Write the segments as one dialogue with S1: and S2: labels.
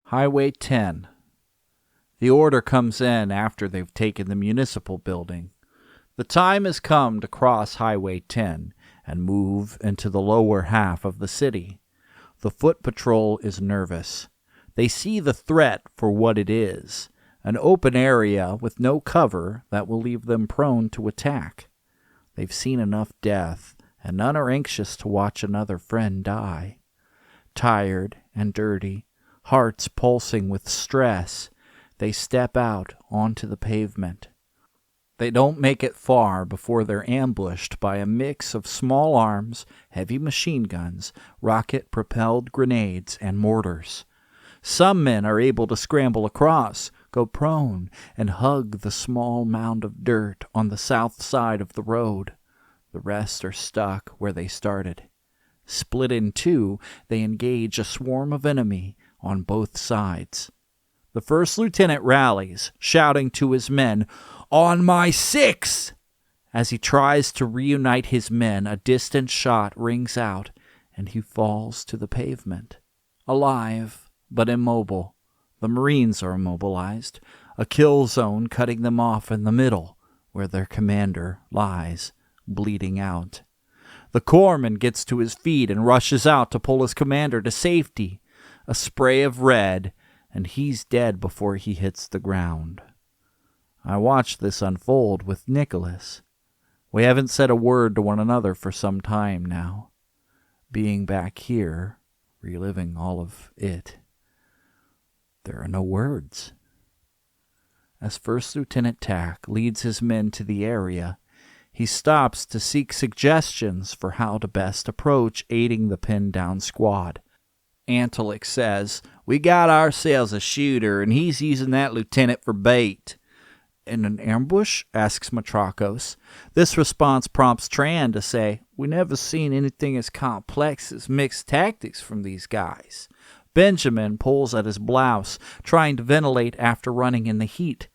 S1: Highway 10. The order comes in after they've taken the municipal building. The time has come to cross Highway 10 and move into the lower half of the city. The foot patrol is nervous. They see the threat for what it is, an open area with no cover that will leave them prone to attack. They've seen enough death, and none are anxious to watch another friend die. Tired and dirty, hearts pulsing with stress, they step out onto the pavement. They don't make it far before they're ambushed by a mix of small arms, heavy machine guns, rocket-propelled grenades, and mortars. Some men are able to scramble across, go prone, and hug the small mound of dirt on the south side of the road. The rest are stuck where they started. Split in two, they engage a swarm of enemy on both sides. The first lieutenant rallies, shouting to his men, "On my 6!" As he tries to reunite his men, a distant shot rings out, and he falls to the pavement. Alive, but immobile. The Marines are immobilized, a kill zone cutting them off in the middle, where their commander lies, bleeding out. The corpsman gets to his feet and rushes out to pull his commander to safety. A spray of red, and he's dead before he hits the ground. I watch this unfold with Nicholas. We haven't said a word to one another for some time now. Being back here, reliving all of it, there are no words. As First Lieutenant Tack leads his men to the area, he stops to seek suggestions for how to best approach aiding the pinned-down squad. Antalik says, "We got ourselves a shooter, and he's using that lieutenant for bait." "In an ambush?" asks Matrakos. This response prompts Tran to say, "We never seen anything as complex as mixed tactics from these guys." Benjamin pulls at his blouse, trying to ventilate after running in the heat.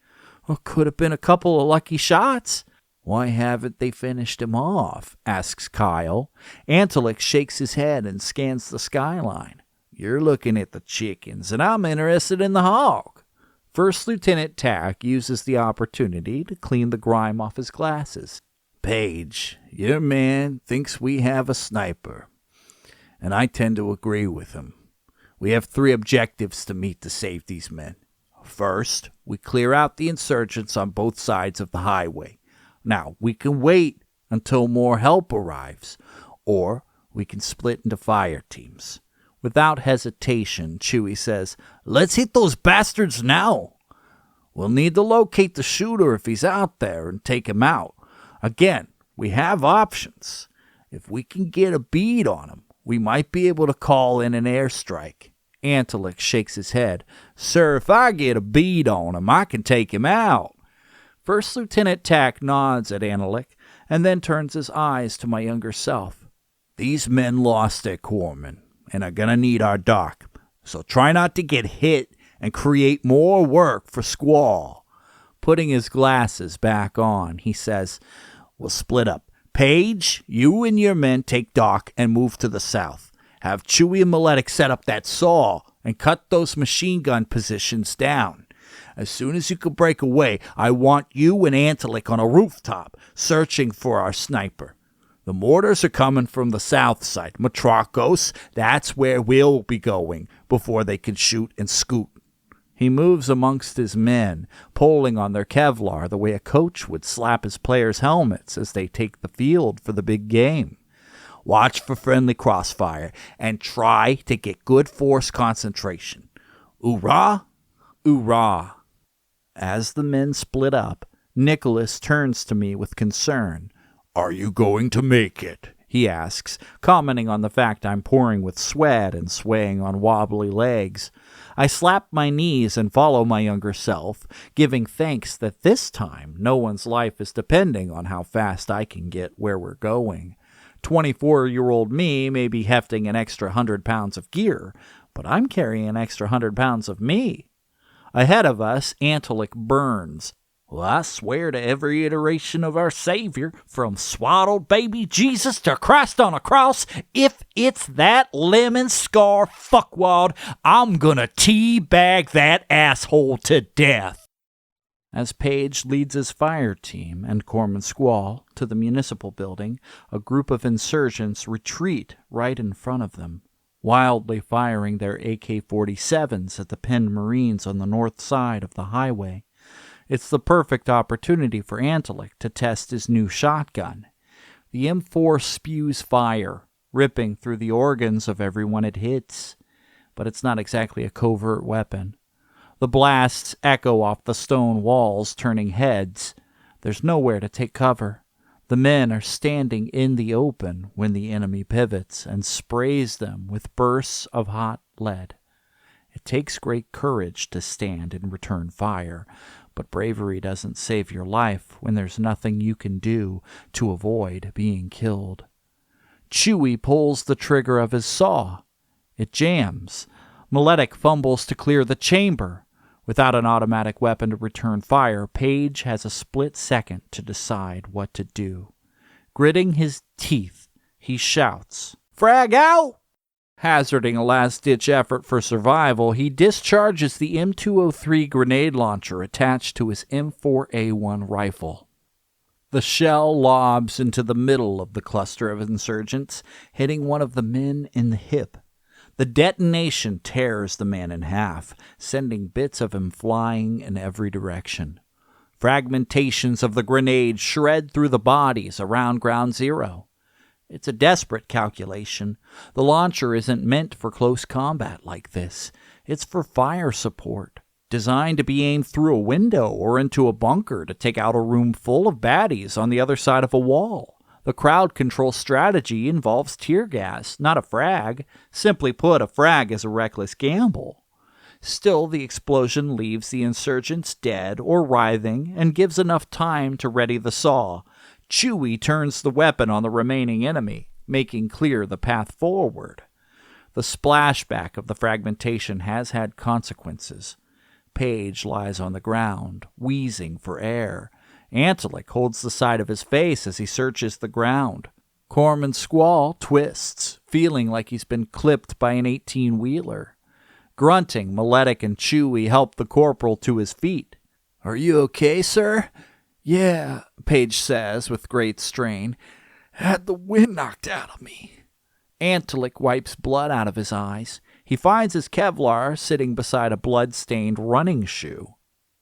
S1: "Could have been a couple of lucky shots." "Why haven't they finished him off?" asks Kyle. Antalik shakes his head and scans the skyline. "You're looking at the chickens, and I'm interested in the hog." First Lieutenant Tack uses the opportunity to clean the grime off his glasses. "Page, your man thinks we have a sniper, and I tend to agree with him. We have 3 objectives to meet to save these men. First, we clear out the insurgents on both sides of the highway. Now, we can wait until more help arrives, or we can split into fire teams." Without hesitation, Chewie says, "Let's hit those bastards now. We'll need to locate the shooter if he's out there and take him out. Again, we have options. If we can get a bead on him, we might be able to call in an airstrike." Antalik shakes his head. "Sir, if I get a bead on him, I can take him out." First Lieutenant Tack nods at Antalik and then turns his eyes to my younger self. "These men lost their corpsman and are going to need our dock, so try not to get hit and create more work for Squall." Putting his glasses back on, he says, "We'll split up. Page, you and your men take dock and move to the south. Have Chewie and Maletic set up that saw and cut those machine gun positions down. As soon as you can break away, I want you and Antalik on a rooftop, searching for our sniper. The mortars are coming from the south side. Matrakos, that's where we'll be going before they can shoot and scoot." He moves amongst his men, pulling on their Kevlar the way a coach would slap his players' helmets as they take the field for the big game. "Watch for friendly crossfire and try to get good force concentration. Oorah, oorah." As the men split up, Nicholas turns to me with concern. "Are you going to make it?" he asks, commenting on the fact I'm pouring with sweat and swaying on wobbly legs. I slap my knees and follow my younger self, giving thanks that this time no one's life is depending on how fast I can get where we're going. 24-year-old me may be hefting an extra 100 pounds of gear, but I'm carrying an extra 100 pounds of me. Ahead of us, Antalik burns. Well, I swear to every iteration of our Savior, from swaddled baby Jesus to Christ on a cross, if it's that lemon scar fuckwad, I'm gonna teabag that asshole to death. As Page leads his fire team and Corpsman Squall to the municipal building, a group of insurgents retreat right in front of them, wildly firing their AK-47s at the pinned Marines on the north side of the highway. It's the perfect opportunity for Antelik to test his new shotgun. The M4 spews fire, ripping through the organs of everyone it hits. But it's not exactly a covert weapon. The blasts echo off the stone walls, turning heads. There's nowhere to take cover. The men are standing in the open when the enemy pivots and sprays them with bursts of hot lead. It takes great courage to stand and return fire, but bravery doesn't save your life when there's nothing you can do to avoid being killed. Chewie pulls the trigger of his saw. It jams. Maletic fumbles to clear the chamber. Without an automatic weapon to return fire, Page has a split second to decide what to do. Gritting his teeth, he shouts, "Frag out!" Hazarding a last-ditch effort for survival, he discharges the M203 grenade launcher attached to his M4A1 rifle. The shell lobs into the middle of the cluster of insurgents, hitting one of the men in the hip. The detonation tears the man in half, sending bits of him flying in every direction. Fragmentations of the grenade shred through the bodies around Ground Zero. It's a desperate calculation. The launcher isn't meant for close combat like this. It's for fire support, designed to be aimed through a window or into a bunker to take out a room full of baddies on the other side of a wall. The crowd control strategy involves tear gas, not a frag. Simply put, a frag is a reckless gamble. Still, the explosion leaves the insurgents dead or writhing and gives enough time to ready the saw. Chewie turns the weapon on the remaining enemy, making clear the path forward. The splashback of the fragmentation has had consequences. Page lies on the ground, wheezing for air. Antelik holds the side of his face as he searches the ground. Corpsman Squall twists, feeling like he's been clipped by an 18-wheeler. Grunting, Maletic and Chewie help the corporal to his feet. "Are you okay, sir?" "Yeah," Page says with great strain. "Had the wind knocked out of me." Antelik wipes blood out of his eyes. He finds his Kevlar sitting beside a blood-stained running shoe.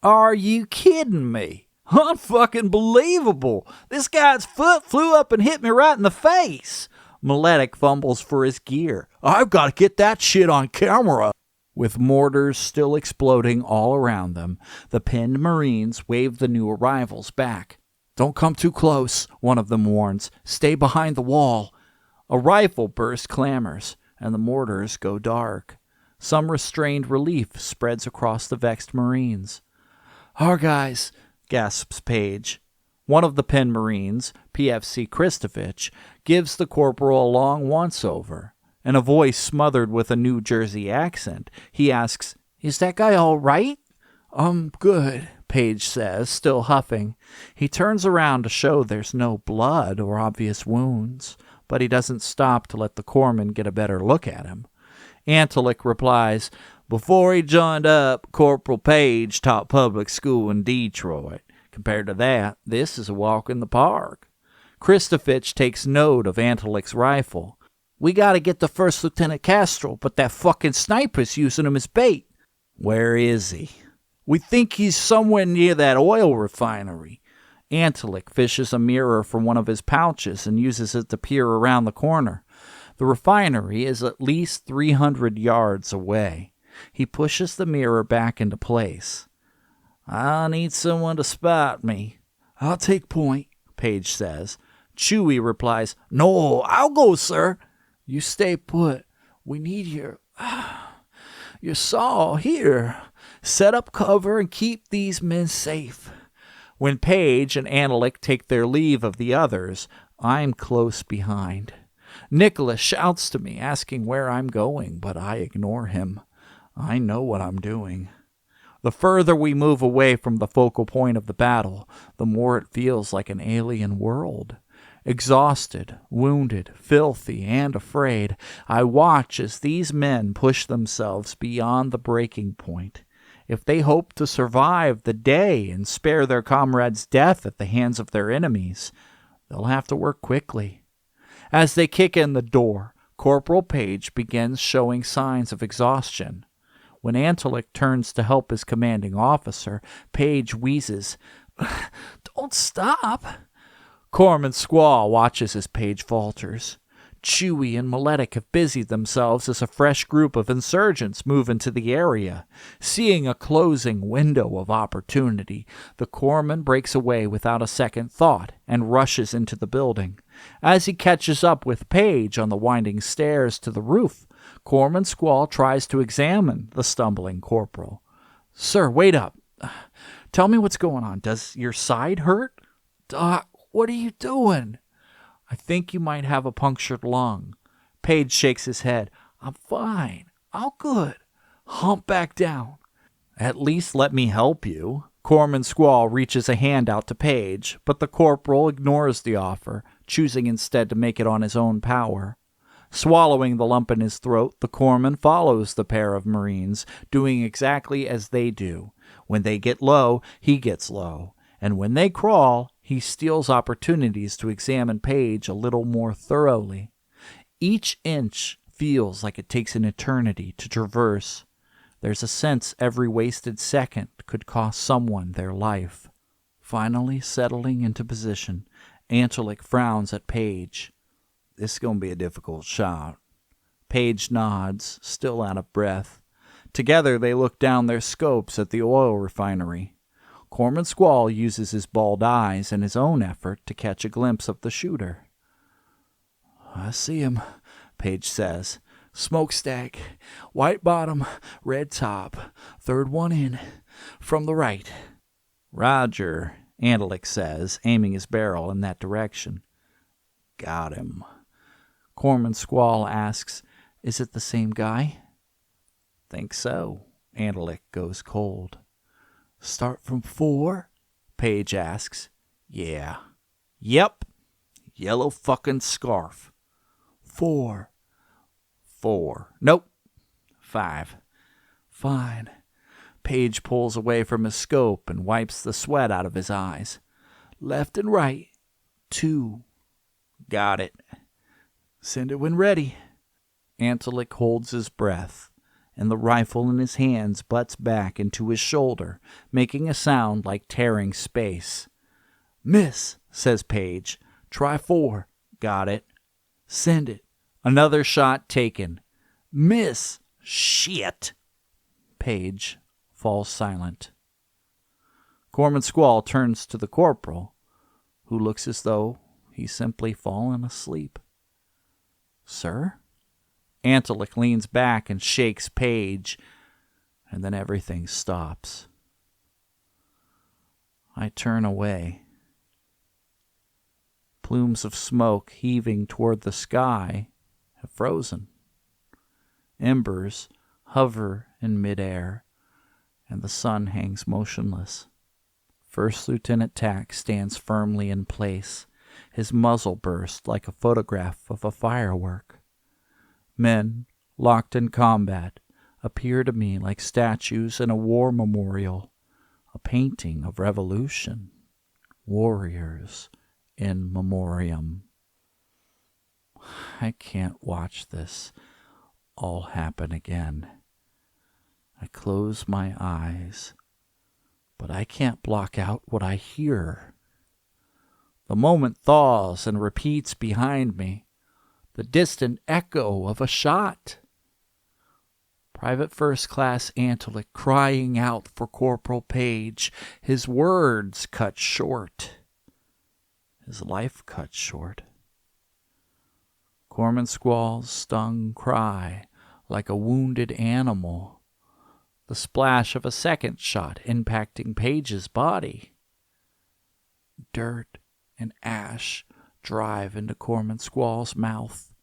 S1: "Are you kidding me? Unfucking believable! This guy's foot flew up and hit me right in the face!" Maletic fumbles for his gear. "I've got to get that shit on camera." With mortars still exploding all around them, the pinned Marines wave the new arrivals back. "Don't come too close," one of them warns. "Stay behind the wall." A rifle burst clamors, and the mortars go dark. Some restrained relief spreads across the vexed Marines. "Our guys," gasps Page. One of the pinned Marines, PFC Kristovich, gives the corporal a long once-over. In a voice smothered with a New Jersey accent, he asks, "Is that guy all right?" Good," Page says, still huffing. He turns around to show there's no blood or obvious wounds, but he doesn't stop to let the corpsman get a better look at him. Antelik replies, "Before he joined up, Corporal Page taught public school in Detroit. Compared to that, this is a walk in the park." Kristovich takes note of Antelik's rifle. "We gotta get to First Lieutenant Castro, but that fucking sniper's using him as bait." "Where is he?" "We think he's somewhere near that oil refinery." Antelik fishes a mirror from one of his pouches and uses it to peer around the corner. The refinery is at least 300 yards away. He pushes the mirror back into place. "I need someone to spot me." "I'll take point," Page says. Chewie replies, "No, I'll go, sir." "You stay put. We need your saw here. Set up cover and keep these men safe." When Page and Antelik take their leave of the others, I'm close behind. Nicholas shouts to me, asking where I'm going, but I ignore him. I know what I'm doing. The further we move away from the focal point of the battle, the more it feels like an alien world. Exhausted, wounded, filthy, and afraid, I watch as these men push themselves beyond the breaking point. If they hope to survive the day and spare their comrades' death at the hands of their enemies, they'll have to work quickly. As they kick in the door, Corporal Page begins showing signs of exhaustion. When Antelik turns to help his commanding officer, Page wheezes, "Don't stop." Corpsman Squall watches as Page falters. Chewie and Maletic have busied themselves as a fresh group of insurgents move into the area. Seeing a closing window of opportunity, the corpsman breaks away without a second thought and rushes into the building. As he catches up with Page on the winding stairs to the roof, Corpsman Squall tries to examine the stumbling corporal. "Sir, wait up. Tell me what's going on. Does your side hurt?" "Doc, what are you doing?" "I think you might have a punctured lung." Page shakes his head. "I'm fine. All good. Hump back down." "At least let me help you." Corpsman Squall reaches a hand out to Page, but the corporal ignores the offer, choosing instead to make it on his own power. Swallowing the lump in his throat, the corpsman follows the pair of Marines, doing exactly as they do. When they get low, he gets low. And when they crawl, he steals opportunities to examine Page a little more thoroughly. Each inch feels like it takes an eternity to traverse. There's a sense every wasted second could cost someone their life. Finally settling into position, Antelik frowns at Page. "This is going to be a difficult shot." Page nods, still out of breath. Together they look down their scopes at the oil refinery. Corpsman Squall uses his bald eyes in his own effort to catch a glimpse of the shooter. "I see him," Page says. "Smokestack, white bottom, red top, third one in, from the right." "Roger," Antelik says, aiming his barrel in that direction. "Got him." Corpsman Squall asks, "Is it the same guy?" "Think so." Antelik goes cold. "Start from 4? Page asks. "Yeah." "Yep. Yellow fucking scarf." 4. 4. "Nope. 5. "Fine." Page pulls away from his scope and wipes the sweat out of his eyes. "Left and right. 2. "Got it." "Send it when ready." Antelik holds his breath, and the rifle in his hands butts back into his shoulder, making a sound like tearing space. "Miss," says Page. "Try 4. "Got it." "Send it." Another shot taken. "Miss." "Shit." Page falls silent. Corpsman Squall turns to the corporal, who looks as though he's simply fallen asleep. "Sir?" Antelik leans back and shakes Page, and then everything stops. I turn away. Plumes of smoke heaving toward the sky have frozen. Embers hover in midair, and the sun hangs motionless. First Lieutenant Tack stands firmly in place, his muzzle burst like a photograph of a firework. Men, locked in combat, appear to me like statues in a war memorial, a painting of revolution, warriors in memoriam. I can't watch this all happen again. I close my eyes, but I can't block out what I hear. The moment thaws and repeats behind me, the distant echo of a shot. Private First Class Antelik crying out for Corporal Page, his words cut short, his life cut short. Corpsman Squall's stung cry like a wounded animal, the splash of a second shot impacting Page's body. Dirt and ash drive into Corpsman Squall's mouth.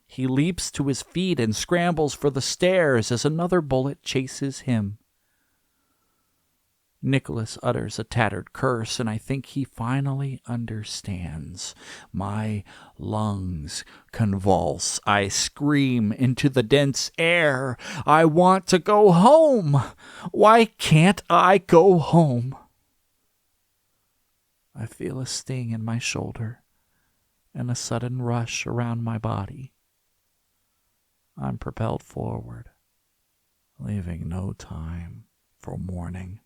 S1: He leaps to his feet and scrambles for the stairs as another bullet chases him. Nicholas utters a tattered curse, and I think he finally understands. My lungs convulse. I scream into the dense air. I want to go home. Why can't I go home? I feel a sting in my shoulder and a sudden rush around my body. I'm propelled forward, leaving no time for mourning.